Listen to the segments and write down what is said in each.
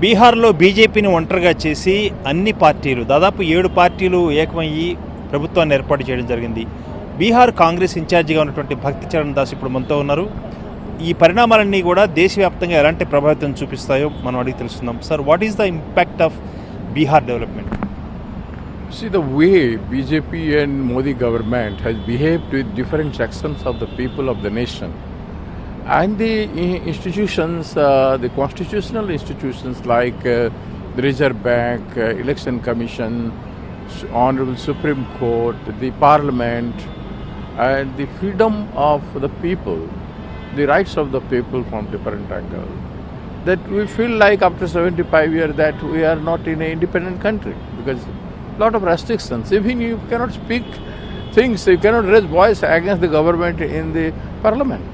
బీహార్లో బీజేపీని ఒంటరిగా చేసి అన్ని పార్టీలు దాదాపు 7 పార్టీలు ఏకమయ్యి ప్రభుత్వాన్ని ఏర్పాటు చేయడం జరిగింది. బీహార్ కాంగ్రెస్ ఇన్ఛార్జిగా ఉన్నటువంటి భక్తి చరణ్ దాస్ ఇప్పుడు మనతో ఉన్నారు. ఈ పరిణామాలన్నీ కూడా దేశవ్యాప్తంగా ఎలాంటి ప్రభావితం చూపిస్తాయో మనం అడిగి తెలుస్తున్నాం. Sir, what is the impact of Bihar development? See, the way BJP and Modi government has behaved with different sections of the people of the nation and the institutions, the constitutional institutions like the Reserve Bank, Election Commission, Honorable Supreme Court, the Parliament, and the freedom of the people, the rights of the people from different angles, that we feel like after 75 years that we are not in an independent country because lot of restrictions. Even you cannot speak things, you cannot raise voice against the government in the parliament.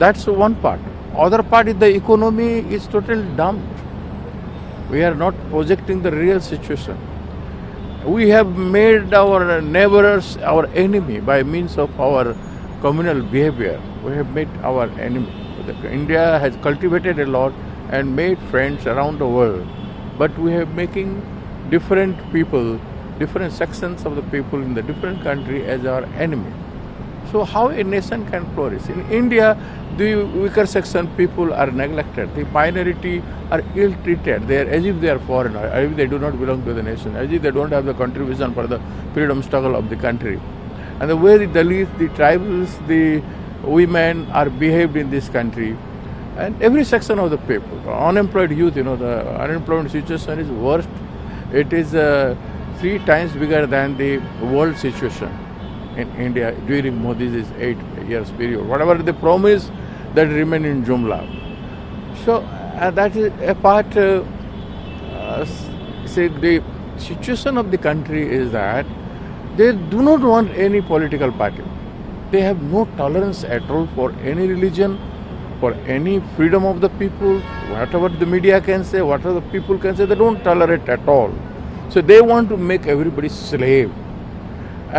That's one part. Other part is the economy is totally dumped. We are not projecting the real situation. We have made our neighbors our enemy by means of our communal behavior. We have made our enemy. India has cultivated a lot and made friends around the world, but we have making different people, different sections of the people in the different country as our enemy. So how a nation can flourish? In India, the weaker section people are neglected. The minority are ill-treated. They are as if they are foreigner, as if they do not belong to the nation, as if they don't have the contribution for the freedom struggle of the country. And the way the Dalits, the tribals, the women are behaved in this country, and every section of the people, unemployed youth, the unemployment situation is worst. It is 3 times bigger than the world situation in India during Modi's 8 years period. Whatever they promise, that remain in Jumla. So that is a part. Say the situation of the country is that they do not want any political party. They have no tolerance at all for any religion, for any freedom of the people. Whatever the media can say, whatever the people can say, they don't tolerate at all. So they want to make everybody slave.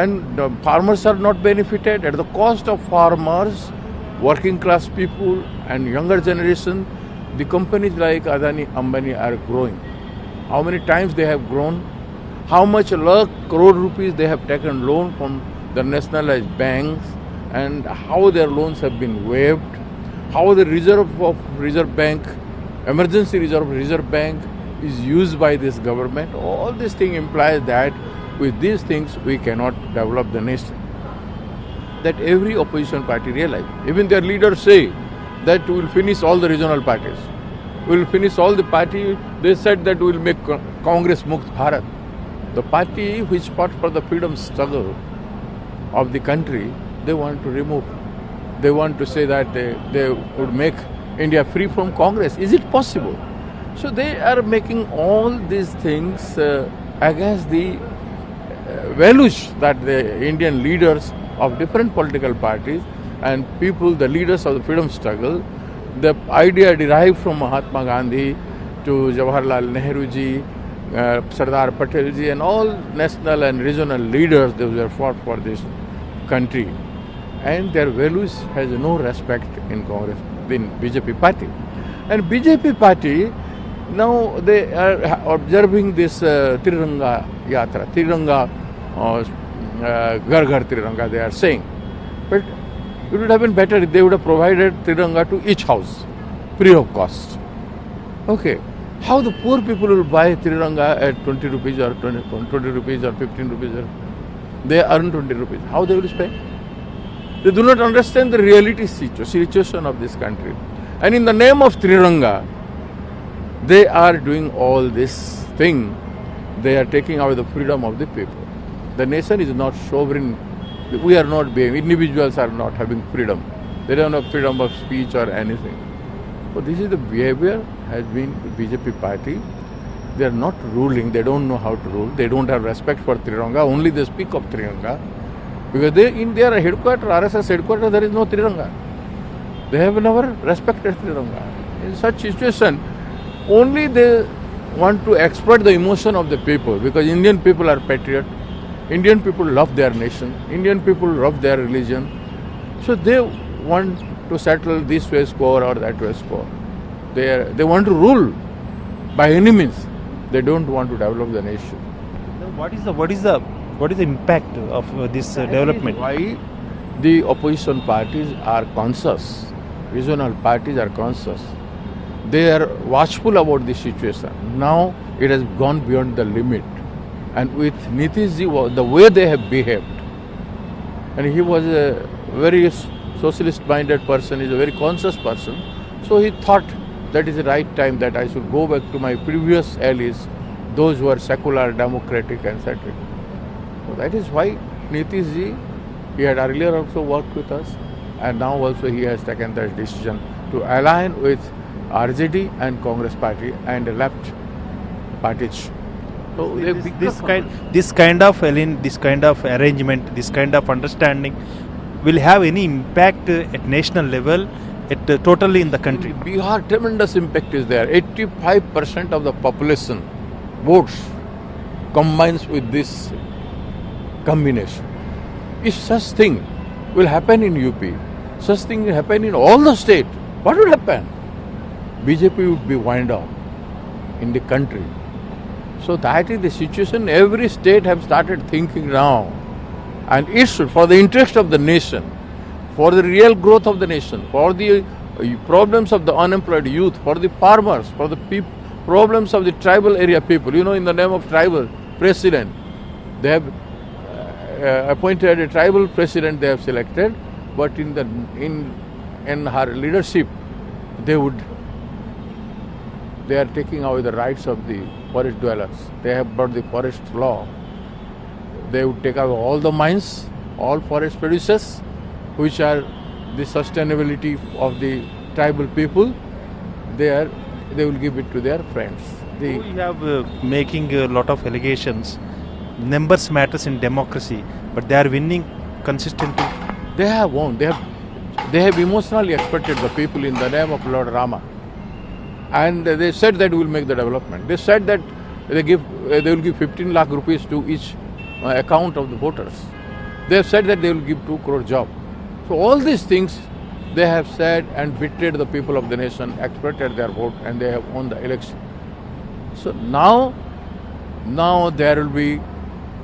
And the farmers are not benefited. At the cost of farmers, working class people and younger generation, the companies like Adani, Ambani are growing. How many times they have grown? How much lakh crore rupees they have taken loan from the nationalized banks, and how their loans have been waived. How the Reserve Bank, emergency Reserve Bank is used by this government. All this thing implies that with these things we cannot develop the nation. That every opposition party realize. Even their leaders say that we will finish all the regional parties. We will finish all the party. They said that we will make Congress Mukt Bharat. The party which fought for the freedom struggle of the country, they want to remove. They want to say that they would make India free from Congress. Is it possible? So they are making all these things against the values that the Indian leaders of different political parties and people, the leaders of the freedom struggle, the idea derived from Mahatma Gandhi to Jawaharlal Nehru ji, Sardar Patel ji, and all national and regional leaders, they were fought for this country. And their values has no respect in Congress, in BJP party. And BJP party, now they are observing this Tiranga Yatra, Tiranga, Ghar Ghar Tiranga, they are saying. But it would have been better if they would have provided Tiranga to each house, free of cost. Okay, how the poor people will buy Tiranga at 20 rupees or 20 rupees or 15 rupees? They earn 20 rupees. How they will spend? They do not understand the reality situation of this country. And in the name of Tiranga, they are doing all this thing. They are taking away the freedom of the people. The nation is not sovereign. We are not being, individuals are not having freedom. They don't have freedom of speech or anything. So this is the behavior has been the BJP party. They are not ruling. They don't know how to rule. They don't have respect for Tiranga. Only they speak of Tiranga. Because in their headquarters, RSS headquarters, there is no Tiranga. They have never respected Tiranga. In such situation, only they want to exploit the emotion of the people, because Indian people are patriot. Indian people love their nation. Indian people love their religion. So they want to settle this way score or that way score. They want to rule. By any means, they don't want to develop the nation. What is the impact of this development? Why the opposition parties are conscious, regional parties are conscious. They are watchful about the situation. Now it has gone beyond the limit. And with Nitish ji, the way they have behaved, and he was a very socialist-minded person, he is a very conscious person, so he thought that is the right time that I should go back to my previous allies, those who are secular, democratic and etc. So that is why Nitish ji, he had earlier also worked with us, and now also he has taken that decision to align with RJD and Congress party and the left parties. So This kind of arrangement, this kind of understanding will have any impact at national level, totally in the country. Bihar, tremendous impact is there. 85% of the population votes combines with this combination. If such thing will happen in UP, such thing will happen in all the state, what will happen? BJP would be wind up in the country. So that is the situation. Every state have started thinking now. And it should, for the interest of the nation, for the real growth of the nation, for the problems of the unemployed youth, for the farmers, for the problems of the tribal area people. You know, in the name of tribal president, they have appointed a tribal president they have selected, but in her leadership, they are taking away the rights of the forest dwellers. They have brought the forest law. They would take away all the mines, all forest producers, which are the sustainability of the tribal people. They will give it to their friends. We have making a lot of allegations. Numbers matters in democracy, but they are winning consistently. They have won. They have emotionally expected the people in the name of Lord Rama. And they said that we will make the development. They said that they will give 15 lakh rupees to each account of the voters. They have said that they will give 2 crore job. So all these things they have said and betrayed the people of the nation, exploited their vote, and they have won the election. So now there will be,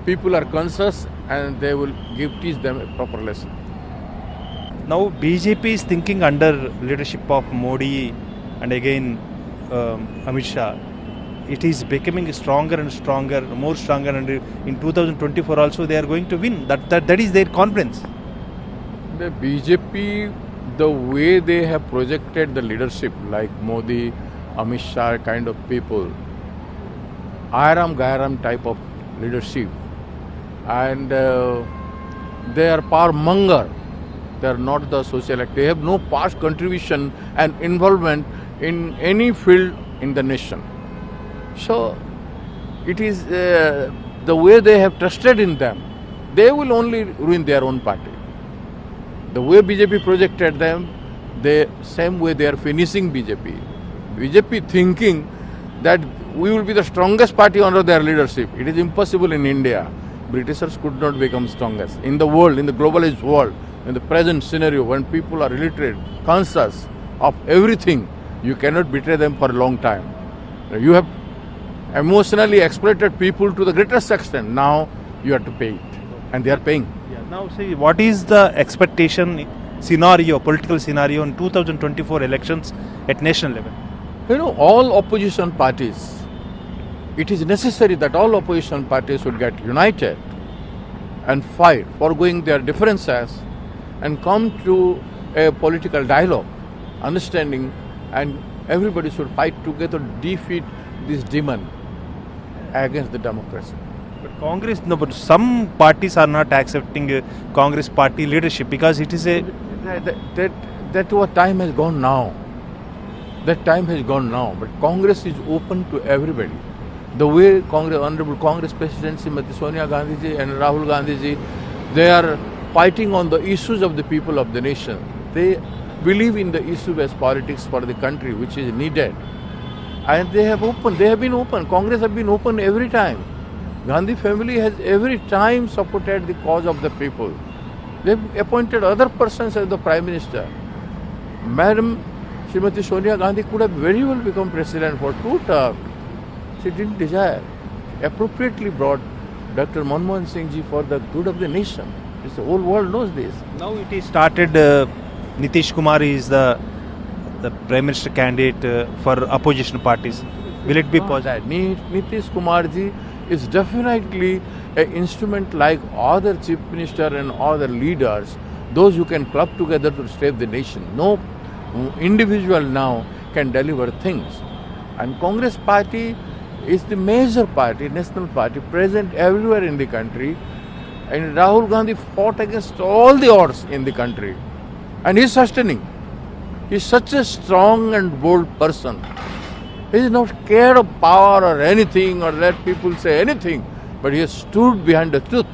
people are conscious and they will teach them a proper lesson. Now BJP is thinking under leadership of Modi and again Amit Shah. It is becoming stronger and stronger, more stronger, and in 2024 also they are going to win. That is their confidence. The BJP, the way they have projected the leadership, like Modi, Amit Shah kind of people, Airam Gairam type of leadership, and they are power monger. They are not the socialite. They have no past contribution and involvement in any field in the nation. So it is the way they have trusted in them, they will only ruin their own party. The way BJP projected them, the same way they are finishing BJP. BJP thinking that we will be the strongest party under their leadership. It is impossible in India. Britishers could not become strongest. In the world, in the globalized world, in the present scenario, when people are illiterate, conscious of everything, you cannot betray them for a long time. You have emotionally exploited people to the greatest extent. Now you have to pay it, and they are paying. Yeah. Now see, what is the expectation scenario, political scenario in 2024 elections at national level? You know, all opposition parties, it is necessary that all opposition parties should get united and fight, forgoing their differences, and come to a political dialogue, understanding, and everybody should fight together to defeat this demon against the democracy. But Congress, no, but some parties are not accepting Congress party leadership because it is a... That what time has gone now. That time has gone now. But Congress is open to everybody. The way Honorable Congress President Srimati Sonia Gandhi ji and Rahul Gandhi ji, they are fighting on the issues of the people of the nation. They believe in the issue-based politics for the country, which is needed. And they have been open. Congress have been open every time. Gandhi family has every time supported the cause of the people. They have appointed other persons as the Prime Minister. Madam Srimati Sonia Gandhi could have very well become President for 2 terms. she didn't desire. Appropriately brought Dr. Manmohan Singh ji for the good of the nation. The whole world knows this. Now it is started. Nitish Kumar is the Prime Minister candidate for opposition parties. Will it be possible? Nitish Kumar ji is definitely an instrument like other chief minister and other leaders, those who can club together to save the nation. No individual now can deliver things. And Congress party is the major party, national party, present everywhere in the country. And Rahul Gandhi fought against all the odds in the country. And he is sustaining. He is such a strong and bold person. He is not scared of power or anything or let people say anything. But he has stood behind the truth.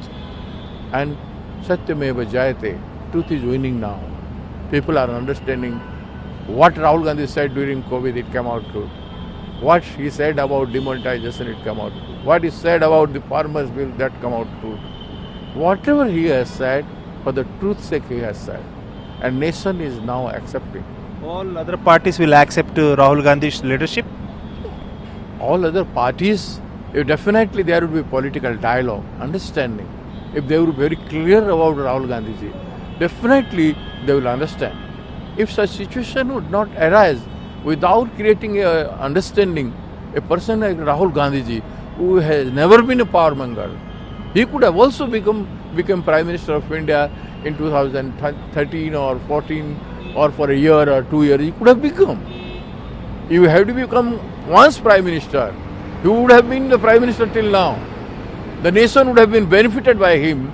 And Satyameva Jayate, truth is winning now. People are understanding what Rahul Gandhi said during COVID, it came out true. What he said about demonetization, it came out true. What he said about the farmers' bill, that came out true. Whatever he has said, for the truth's sake he has said. And nation is now accepting. All other parties will accept Rahul Gandhi's leadership? All other parties, definitely there will be political dialogue, understanding. If they were very clear about Rahul Gandhi, definitely they will understand. If such situation would not arise without creating a understanding, a person like Rahul Gandhi, who has never been a power monger, he could have also become Prime Minister of India in 2013 or 14 or for a year or 2 years. He could have become. He would have to become once Prime Minister. He would have been the Prime Minister till now. The nation would have been benefited by him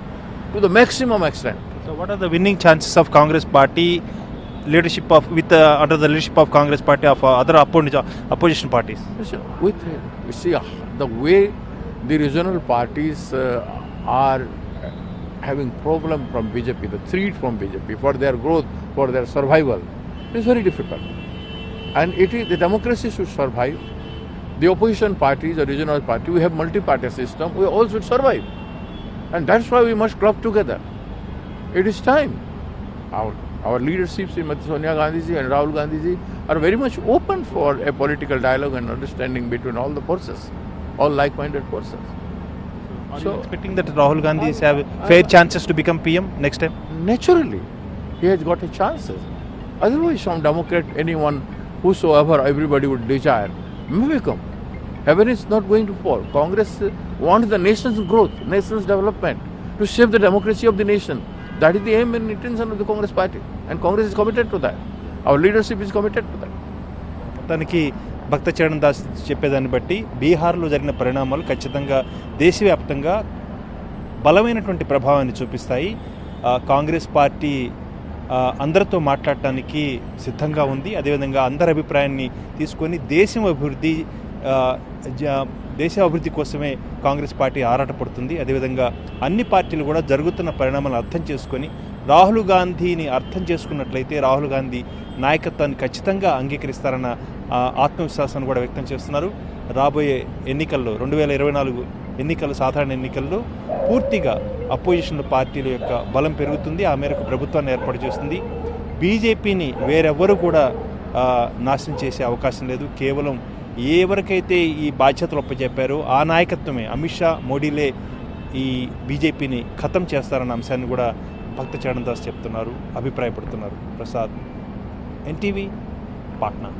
to the maximum extent. So what are the winning chances of Congress party leadership of under the leadership of Congress party of other opposition parties? You see the way the regional parties are having problem from BJP, the threat from BJP for their growth, for their survival, it is very difficult. And it is the democracy should survive. The opposition parties, the regional party, we have multi-party system, we all should survive. And that's why we must club together. It is time. Our leaderships in Sonia Gandhi and Rahul Gandhi are very much open for a political dialogue and understanding between all the forces, all like-minded forces. Are you expecting that Rahul Gandhi have fair chances to become PM next time? Naturally, he has got a chances. Otherwise, some Democrat, anyone, whosoever everybody would desire, may become. Heaven is not going to fall. Congress wants the nation's growth, nation's development, to shape the democracy of the nation. That is the aim and intention of the Congress party. And Congress is committed to that. Our leadership is committed to that. మొత్తానికి భక్త చరణ్ దాస్ చెప్పేదాన్ని బట్టి బీహార్లో జరిగిన పరిణామాలు ఖచ్చితంగా దేశవ్యాప్తంగా బలమైనటువంటి ప్రభావాన్ని చూపిస్తాయి. కాంగ్రెస్ పార్టీ అందరితో మాట్లాడటానికి సిద్ధంగా ఉంది. అదేవిధంగా అందరి అభిప్రాయాన్ని తీసుకొని దేశ అభివృద్ధి కోసమే కాంగ్రెస్ పార్టీ ఆరాటపడుతుంది. అదేవిధంగా అన్ని పార్టీలు కూడా జరుగుతున్న పరిణామాలను అర్థం చేసుకొని రాహుల్ గాంధీని అర్థం చేసుకున్నట్లయితే రాహుల్ గాంధీ నాయకత్వాన్ని ఖచ్చితంగా అంగీకరిస్తారన్న ఆత్మవిశ్వాసాన్ని కూడా వ్యక్తం చేస్తున్నారు. రాబోయే ఎన్నికల్లో 2024 ఎన్నికలు సాధారణ ఎన్నికల్లో పూర్తిగా అపోజిషన్ పార్టీల యొక్క బలం పెరుగుతుంది. ఆ మేరకు ప్రభుత్వాన్ని ఏర్పాటు చేస్తుంది. బీజేపీని వేరెవ్వరూ కూడా నాశనం చేసే అవకాశం లేదు. కేవలం ఎవరికైతే ఈ బాధ్యతలు అప్పచెప్పారో ఆ నాయకత్వమే అమిత్ షా, మోడీలే ఈ బీజేపీని ఖతం చేస్తారన్న అంశాన్ని కూడా భక్త చరణ్ దాస్ చెప్తున్నారు, అభిప్రాయపడుతున్నారు. ప్రసాద్, NTV, పాట్నా.